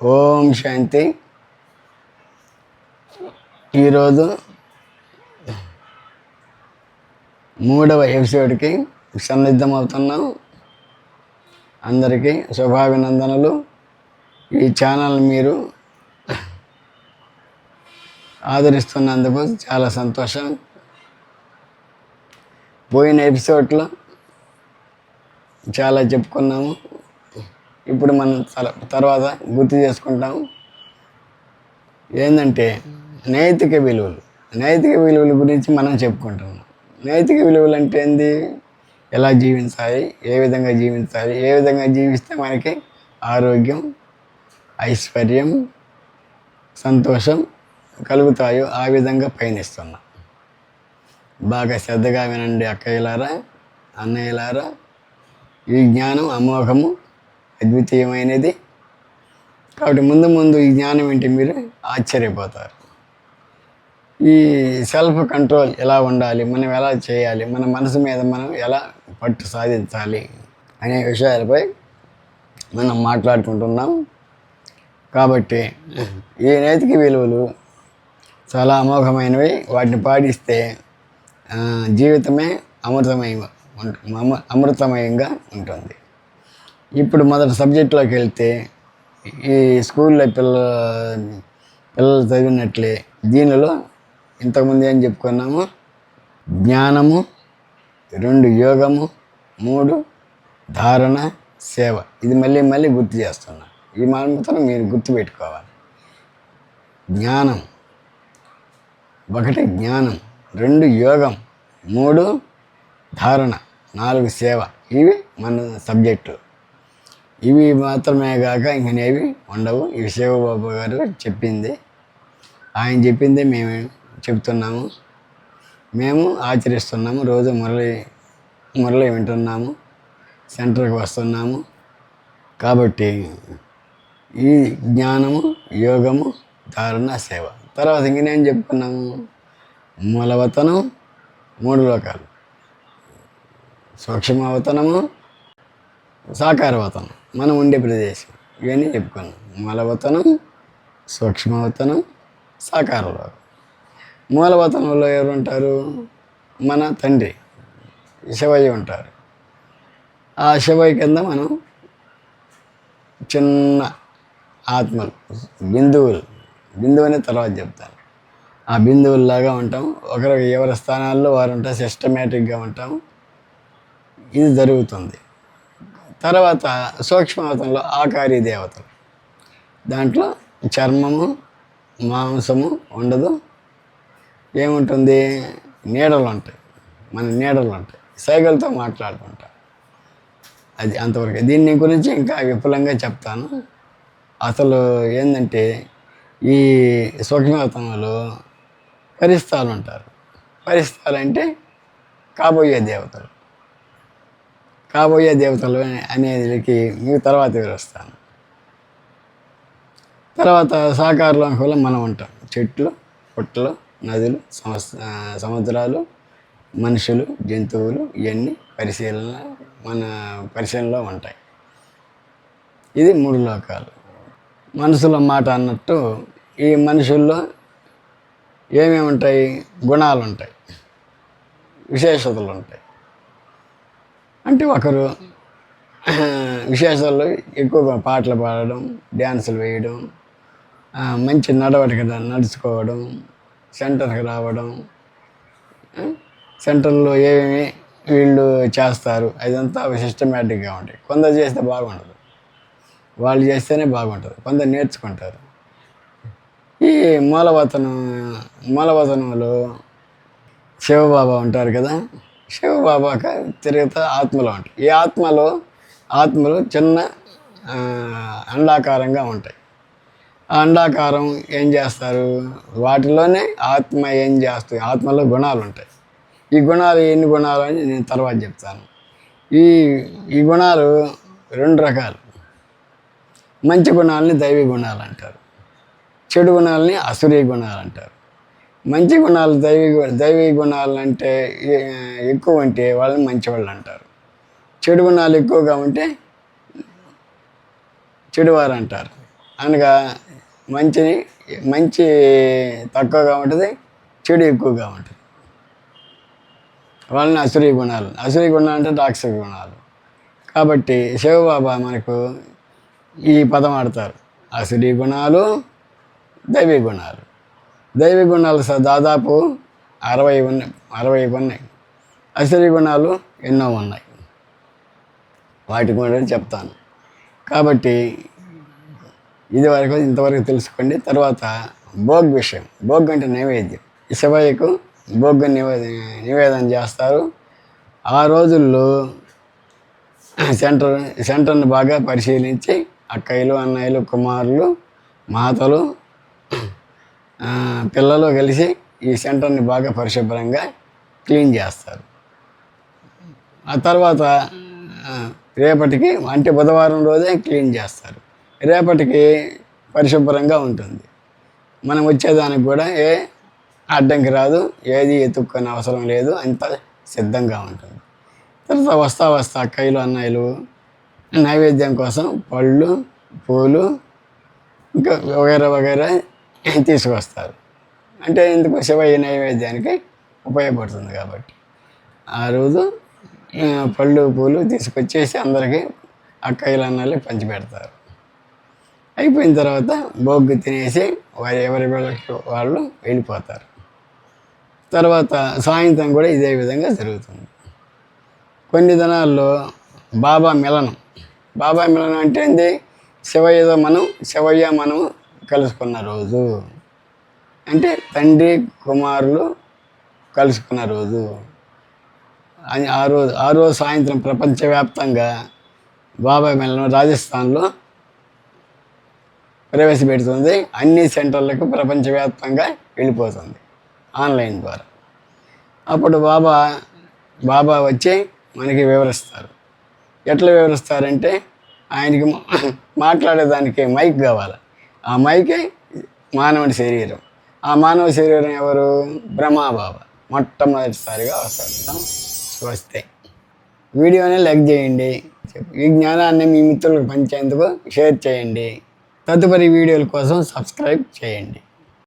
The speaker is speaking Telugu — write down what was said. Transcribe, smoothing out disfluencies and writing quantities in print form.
ఓం శాంతి. ఈరోజు 3వ ఎపిసోడ్కి సన్నిద్ధమవుతున్నాం. అందరికీ శుభాభినందనలు. ఈ ఛానల్ మీరు ఆదరిస్తున్నందుకు చాలా సంతోషం. పోయిన ఎపిసోడ్లో చాలా చెప్పుకున్నాము. ఇప్పుడు మనం తర్వాత గుర్తు చేసుకుంటాము. ఏంటంటే నైతిక విలువల గురించి మనం చెప్పుకుంటున్నాం. నైతిక విలువలు అంటే ఏంది? ఎలా జీవించాలి, ఏ విధంగా జీవించాలి, ఏ విధంగా జీవిస్తే మనకి ఆరోగ్యం, ఐశ్వర్యం, సంతోషం కలుగుతాయో ఆ విధంగా పయనిస్తున్నాం. బాగా శ్రద్ధగా వినండి అక్కయ్యలారా, అన్నయ్యలారా. ఈ జ్ఞానం అమోఘము, అద్వితీయమైనది. కాబట్టి ముందు ఈ జ్ఞానం ఏంటి మీరు ఆశ్చర్యపోతారు. ఈ సెల్ఫ్ కంట్రోల్ ఎలా ఉండాలి, మనం ఎలా చేయాలి, మన మనసు మీద మనం ఎలా పట్టు సాధించాలి అనే విషయాలపై మనం మాట్లాడుకుంటున్నాం. కాబట్టి ఈ నైతిక విలువలు చాలా అమోఘమైనవి. వాటిని పాటిస్తే జీవితమే అమృతమయంగా ఉంటుంది. ఇప్పుడు మొదటి సబ్జెక్టులోకి వెళ్తే, ఈ స్కూల్లో పిల్లలు చదివినట్లే దీనిలో ఇంతకుముందు ఏం చెప్పుకున్నాము? జ్ఞానము, 2 యోగము, 3 ధారణ, సేవ. ఇది మళ్ళీ గుర్తు చేస్తున్నా. ఈ మాత్రం మీరు గుర్తుపెట్టుకోవాలి. జ్ఞానం 1 జ్ఞానం, 2 యోగం, 3 ధారణ, 4 సేవ. ఇవి మన సబ్జెక్టులు. ఇవి మాత్రమే కాక ఇంకనేవి ఉండవు. ఇవి శివబాబు గారు చెప్పింది, ఆయన చెప్పిందే మేము చెప్తున్నాము, మేము ఆచరిస్తున్నాము. రోజు మురళి వింటున్నాము, సెంటర్కి వస్తున్నాము. కాబట్టి ఈ జ్ఞానము, యోగము, ధారణ, సేవ. తర్వాత ఇంకనేం చెప్పుకున్నాము? మూలవతనం, 3 లోకాలు, సూక్ష్మావతనము, సాకారవతనం, మనం ఉండే ప్రదేశం. ఇవన్నీ చెప్పుకున్నాం. మూలవతనం, సూక్ష్మవతనం, సాకారలోకం. మూలవతనంలో ఎవరు ఉంటారు? మన తండ్రి శివయ్య ఉంటారు. ఆ శివయ్య కింద మనం చిన్న ఆత్మలు, బిందువు అనే తర్వాత చెప్తాను. ఆ బిందువుల్లాగా ఉంటాం. ఎవరి స్థానాల్లో వారు ఉంటాం. సిస్టమేటిక్గా ఉంటాం. ఇది జరుగుతుంది. తర్వాత సూక్ష్మవతంలో ఆకారీ దేవతలు. దాంట్లో చర్మము, మాంసము ఉండదు. ఏముంటుంది? నీడలు ఉంటాయి. మన నీడలు ఉంటాయి. సైగలతో మాట్లాడుకుంటాం. అది అంతవరకు. దీన్ని గురించి ఇంకా విపులంగా చెప్తాను. అసలు ఏంటంటే, ఈ సూక్ష్మవతంలో పరిస్థాలు ఉంటారు. పరిస్థాలు అంటే కాబోయే దేవతలు అనేది మీకు తర్వాత వివరిస్తాను. తర్వాత సాకారలోకంలో మనం ఉంటాం. చెట్లు, పుట్టలు, నదులు, సముద్రాలు, మనుషులు, జంతువులు, ఇవన్నీ మన పరిశీలనలో ఉంటాయి. ఇది 3 లోకాలు. మనసులో మాట అన్నట్టు ఈ మనుషుల్లో ఏమేమి ఉంటాయి? గుణాలు ఉంటాయి, విశేషతలు ఉంటాయి. అంటే ఒకరు విశేషాల్లో ఎక్కువగా పాటలు పాడడం, డ్యాన్సులు వేయడం, మంచి నడవడిక నడుచుకోవడం, సెంటర్కి రావడం, సెంటర్లో ఏమేమి వీళ్ళు చేస్తారు అదంతా సిస్టమేటిక్గా ఉంటాయి. కొందరు చేస్తే బాగుండదు, వాళ్ళు చేస్తేనే బాగుంటుంది. కొందరు నేర్చుకుంటారు. ఈ మూలవతనంలో శివబాబా ఉంటారు కదా. శివబాబాకి తిరుగుతా ఆత్మలు ఉంటాయి. ఈ ఆత్మలు చిన్న అండాకారంగా ఉంటాయి. ఆ అండాకారం ఏం చేస్తారు? వాటిలోనే ఆత్మ ఏం చేస్తుంది? ఆత్మలో గుణాలు ఉంటాయి. ఈ గుణాలు ఎన్ని గుణాలు అని నేను తర్వాత చెప్తాను. ఈ గుణాలు 2 రకాలు. మంచి గుణాలని దైవీ గుణాలు అంటారు, చెడు గుణాలని అసురీ గుణాలు అంటారు. మంచి గుణాలు దైవీ గుణాలు అంటే ఎక్కువ ఉంటే వాళ్ళని మంచివాళ్ళు అంటారు. చెడు గుణాలు ఎక్కువగా ఉంటే చెడువారు అంటారు. అనగా మంచిని మంచి తక్కువగా ఉంటుంది, చెడు ఎక్కువగా ఉంటుంది. వాళ్ళని అసురీ గుణాలు. అసురీ గుణాలు అంటే రాక్షస గుణాలు. కాబట్టి శివబాబా మనకు ఈ పదం ఆడతారు, అసురీ గుణాలు, దైవీ గుణాలు. దైవీ గుణాలు దాదాపు 60 ఉన్నాయి. అసురీ గుణాలు ఎన్నో ఉన్నాయి. వాటి గురించి చెప్తాను. కాబట్టి ఇంతవరకు తెలుసుకోండి. తర్వాత భోగ్ విషయం. భోగ్ అంటే నైవేద్యం. శివయ్యకు భోగ్ నివేదన చేస్తారు. ఆ రోజుల్లో సెంటర్ని బాగా పరిశీలించి అక్కయ్యలు, అన్నయ్యలు, కుమారులు, మాతలు, పిల్లలు కలిసి ఈ సెంటర్ని బాగా పరిశుభ్రంగా క్లీన్ చేస్తారు. ఆ తర్వాత రేపటికి అంటే బుధవారం రోజే క్లీన్ చేస్తారు. రేపటికి పరిశుభ్రంగా ఉంటుంది. మనం వచ్చేదానికి కూడా ఏ అడ్డంకి రాదు, ఏది ఎత్తుక్కొని అవసరం లేదు, అంత సిద్ధంగా ఉంటుంది. తర్వాత వస్తా అక్కయ్యలు, అన్నయ్యలు నైవేద్యం కోసం పళ్ళు, పూలు, ఇంకా వగైరా తీసుకొస్తారు. అంటే ఎందుకు శివయ్య నైవేద్యానికి ఉపయోగపడుతుంది కాబట్టి ఆ రోజు పళ్ళు, పూలు తీసుకొచ్చేసి అందరికీ అక్కయ్యలు, అన్నయ్యలు పంచిపెడతారు. అయిపోయిన తర్వాత భోగి తినేసి ఎవరి వాళ్ళు వెళ్ళిపోతారు. తర్వాత సాయంత్రం కూడా ఇదే విధంగా జరుగుతుంది. కొన్ని దినాల్లో బాబా మిలనం. బాబా మిలనం అంటే ఏంది? శివయ్య మనం కలుసుకున్న రోజు, అంటే తండ్రి కుమారులు కలుసుకున్న రోజు అని ఆ రోజు సాయంత్రం ప్రపంచవ్యాప్తంగా బాబా మిలనం రాజస్థాన్లో ప్రవేశపెడుతుంది. అన్ని సెంటర్లకు ప్రపంచవ్యాప్తంగా వెళ్ళిపోతుంది ఆన్లైన్ ద్వారా. అప్పుడు బాబా వచ్చి మనకి వివరిస్తారు. ఎట్లా వివరిస్తారంటే ఆయనకి మాట్లాడేదానికి మైక్ కావాలి. ఆ మైకే మానవుడి శరీరం. ఆ మానవ శరీరం ఎవరు? బ్రహ్మబాబా మొట్టమొదటిసారిగా వస్తాడు. వస్తే వీడియోని లైక్ చేయండి. ఈ జ్ఞానాన్ని మీ మిత్రులకు పంచేందుకు షేర్ చేయండి. తదుపరి వీడియోల కోసం సబ్స్క్రైబ్ చేయండి.